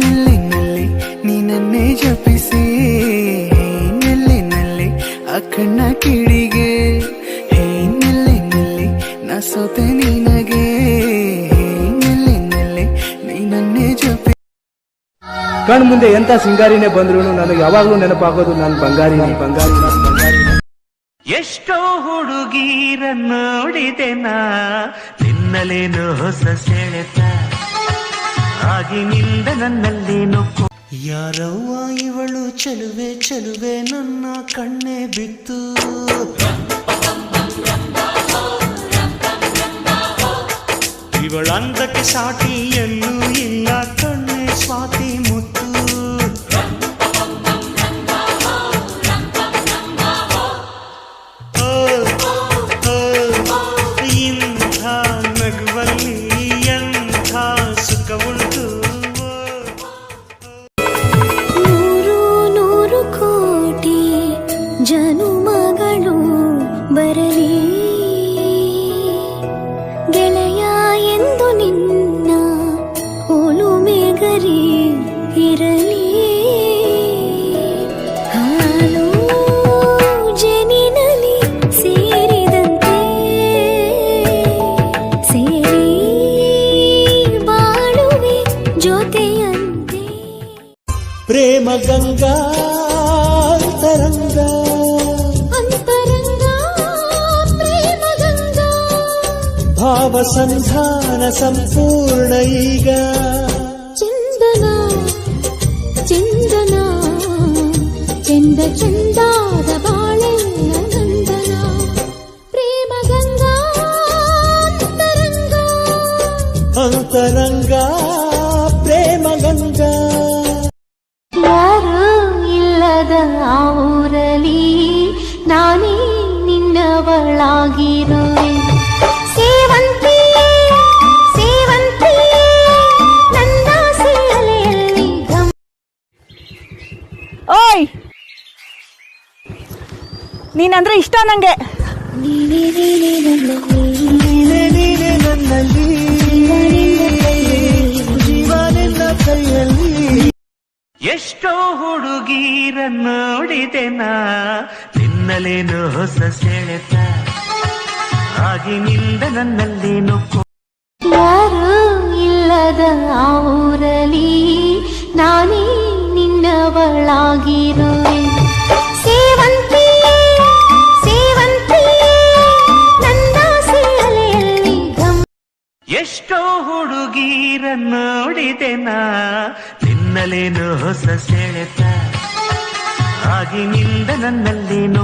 ನಲ್ಲೆ ನೀ ನನ್ನೇ ಜಪಿಸಿ ನಲ್ಲೆ ಆ ಕಣ್ಣ ಕಿಡಿಗೆ ನಲ್ಲೆ ನಾ ಸೋತೆ ನಿನಗೆ ನಲ್ಲೆ ನೀ ನನ್ನೇ ಜಪಿ ಕಣ್ ಮುಂದೆ ಎಂತ ಸಿಂಗಾರಿನೇ ಬಂದ್ರು ನನಗೆ ಯಾವಾಗ್ಲೂ ನೆನಪಾಗೋದು ನಾನು ಬಂಗಾರಿ. ಎಷ್ಟೋ ಹುಡುಗೀರ ನೋಡಿದೆನಾ ನಿನ್ನಲೇನು ಹೊಸ ಸೆಳೆತ ಆಗಿನಿಂದ ನನ್ನಲ್ಲೇನು ಯಾರವ್ವ ಇವಳು ಚೆಲುವೆ ಚೆಲುವೆ ನನ್ನ ಕಣ್ಣೆ ಬಿತ್ತು ಇವಳಂದಕ್ಕೆ ಸಾಟಿ ಎಲ್ಲೂ ಇಲ್ಲ ಕಣ್ಣೆ ಸ್ವಾತಿ ಮುತ್ತು ಇಂಥ ನಗುವಲ್ಲಿ ಎಂಥ ಸುಖ ಉಂಟು. ನೂರು ಕೋಟಿ ಜನುಮಗಳು ಬರಲಿ ಗೆಳೆಯ ಎಂದು ನಿನ್ನ ಒಲುಮೆಗರಿ ಇರಲಿ ಹಾಲು ಜನಿನಲಿ ಸೇರಿದಂತೆ ಸೇರಿ ಬಾಳುವೆ ಜೊತೆಯಂತೆ. ಪ್ರೇಮ ಗಂಗಾ ಅಂತರಂಗ ಅಂತರಂಗ ಪ್ರೇಮ ಗಂಗಾ ಭಾವ ಸಂಧಾನ ಸಂಪೂರ್ಣ ಈಗ ಚಂದನ ಚಂದನ ಚಂದ ಚಂದಾದ ಬಾಳೆಯ ನಂದನ ಪ್ರೇಮ ಗಂಗಾ ಅಂತರಂಗ ಅಂತರಂಗ ಪ್ರೇಮ ಗಂಗಾ. ಯಾರು ಇಲ್ಲದ ಆ ಊರಲಿ ನಾನೇ ನಿನ್ನವಳಾಗಿರುವೆ ಸೇವಂತಿ ಸೇವಂತಿ ನನ್ನ ಸೇಲೆಯಲ್ಲಿ ಓಯ್, ನೀನಂದ್ರೆ ಇಷ್ಟ ನಂಗೆ. ನೀನೇ ನೀನೇ ನನ್ನಲ್ಲಿ ನೀನೇ ನೀನೇ ನನ್ನಲ್ಲಿ ಜೀವ ನಿನ್ನ ಕೈಯಲ್ಲಿ. ಎಷ್ಟೋ ಹುಡುಗೀರ ನೋಡಿದೆನಾ ನಿನ್ನಲೇನು ಹೊಸ ಸೆಳೆತ ಆಗಿನಿಂದ ನನ್ನಲ್ಲೇನು ಯಾರು ಇಲ್ಲದ ಆ ಊರಲಿ ನಾನೇ ನಿನ್ನವಳಾಗಿರುವೆ ಸೇವಂತಿ ಸೇವಂತಿ ನನ್ನ ಸೇಲೆಯಲ್ಲಿ ಎಷ್ಟೋ ಹುಡುಗೀರ ನೋಡಿದೆನಾ ನಿನ್ನಲೇನು ಹೊಸ ಸೆಳೆತ ಆಗಿನಿಂದ ನನ್ನಲ್ಲೇನು